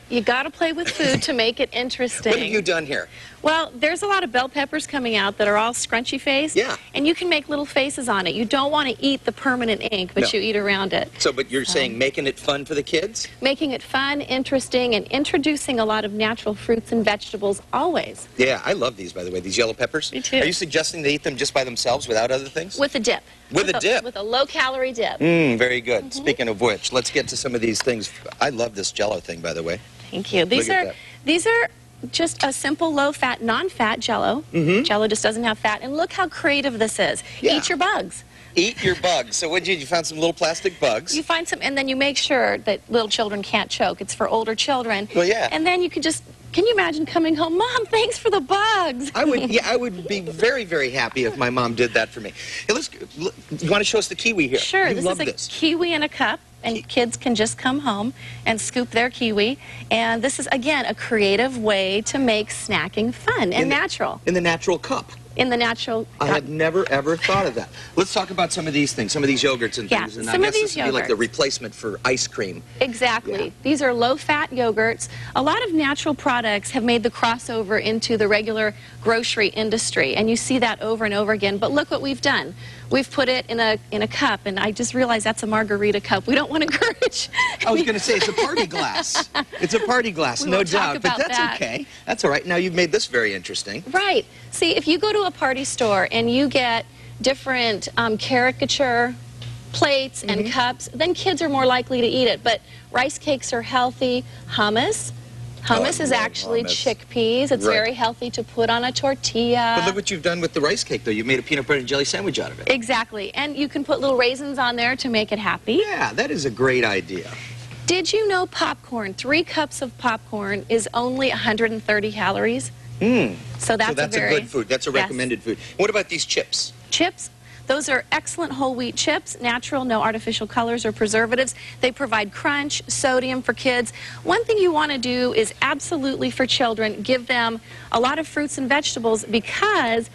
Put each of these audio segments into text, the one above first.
You got to play with food to make it interesting. What have you done here? Well, there's a lot of bell peppers coming out that are all scrunchy faced. Yeah. And you can make little faces on it. You don't want to eat the permanent ink, but you eat around it. So, but you're saying making it fun for the kids? Making it fun, interesting, and introducing a lot of natural fruits and vegetables always. Yeah, I love these, by the way, these yellow peppers. Me too. Are you suggesting they eat them just by themselves without other things? With a dip. With a dip? With a low-calorie dip. Very good. Speaking of which, let's get to some of these things. I love this Jell-O thing, by the way. Thank you. These are just a simple low-fat, non-fat Jell-O. Jell-O just doesn't have fat. And look how creative this is. Yeah. Eat your bugs. Eat your bugs. So what did you found some little plastic bugs? You find some, and then you make sure that little children can't choke. It's for older children. Well, yeah. And then you can just, can you imagine coming home, Mom, thanks for the bugs? I would, yeah, I would be very, very happy if my mom did that for me. Hey, you want to show us the kiwi here? Sure. You love This is a kiwi in a cup, and kids can just come home and scoop their kiwi. And this is, again, a creative way to make snacking fun and natural. In the natural cup. In the natural I had never, ever thought of that. Let's talk about some of these things, some of these yogurts and things. And some I of guess these this would be like the yogurts. replacement for ice cream. Exactly. Yeah. These are low-fat yogurts. A lot of natural products have made the crossover into the regular grocery industry, and you see that over and over again. But look what we've done. We've put it in a cup, and I just realized that's a margarita cup. We don't want to encourage. I was going to say, it's a party glass. It's a party glass, no doubt. But that's okay. That's all right. Now you've made this very interesting. Right. See, if you go to a party store and you get different caricature plates and cups, then kids are more likely to eat it. But rice cakes are healthy. Hummus. Hummus is actually chickpeas. It's very healthy to put on a tortilla. But look what you've done with the rice cake, though. You made a peanut butter and jelly sandwich out of it. Exactly. And you can put little raisins on there to make it happy. Yeah, that is a great idea. Did you know popcorn, 3 cups of popcorn is only 130 calories? So that's a good food. That's a recommended food. What about these chips? Chips? Those are excellent whole wheat chips, natural, no artificial colors or preservatives. They provide crunch, sodium for kids. One thing you want to do is absolutely for children, give them a lot of fruits and vegetables, because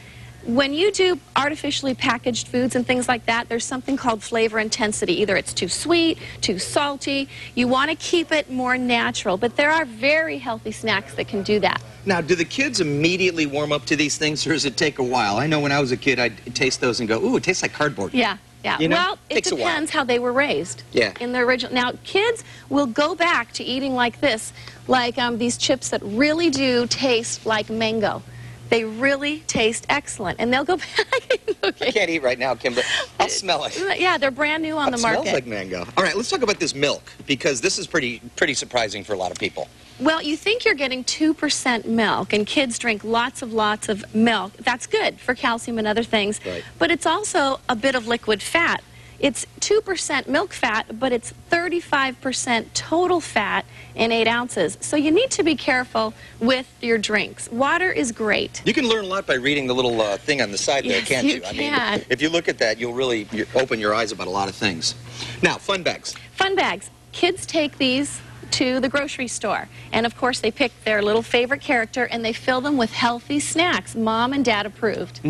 when you do artificially packaged foods and things like that, there's something called flavor intensity. Either it's too sweet, too salty. You want to keep it more natural, but there are very healthy snacks that can do that. Now, do the kids immediately warm up to these things, or does it take a while? I know when I was a kid, I'd taste those and go, ooh, it tastes like cardboard. Yeah. Yeah, you know? Well, it depends how they were raised. Yeah. In the original. Now, kids will go back to eating like this, like these chips that really do taste like mango. They really taste excellent, and they'll go back. Okay. I can't eat right now, Kim, but I'll smell it. Yeah, they're brand new on the market. It smells like mango. All right, let's talk about this milk, because this is pretty surprising for a lot of people. Well, you think you're getting 2% milk, and kids drink lots of milk. That's good for calcium and other things, but it's also a bit of liquid fat. It's 2% milk fat, but it's 35% total fat in 8 ounces. So you need to be careful with your drinks. Water is great. You can learn a lot by reading the little thing on the side there, can't you? I mean, if you look at that, you'll really open your eyes about a lot of things. Now, fun bags. Fun bags. Kids take these to the grocery store, and of course they pick their little favorite character and they fill them with healthy snacks, Mom and Dad approved.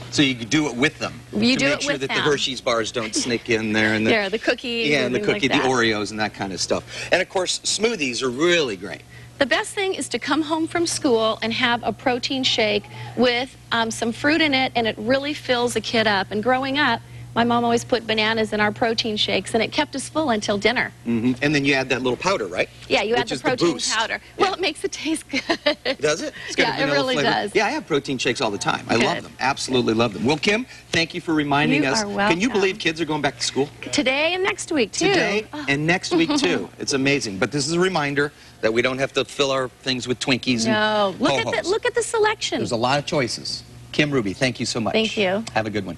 So you can do it with them. You do it with them. To make sure that the Hershey's bars don't sneak in there, and the cookies. Yeah, and the cookie, the Oreos and that kind of stuff. And of course, smoothies are really great. The best thing is to come home from school and have a protein shake with some fruit in it, and it really fills a kid up. And growing up, my mom always put bananas in our protein shakes, and it kept us full until dinner. And then you add that little powder, right? Yeah, you add the protein powder. Well, it makes it taste good. Does it? It's got it really does. Yeah, I have protein shakes all the time. I love them. Absolutely love them. Well, Kim, thank you for reminding us. You are welcome. Can you believe kids are going back to school? Today and next week, too. Today and next week, too. It's amazing. But this is a reminder that we don't have to fill our things with Twinkies and No. Look at the selection. There's a lot of choices. Kim Ruby, thank you so much. Thank you. Have a good one.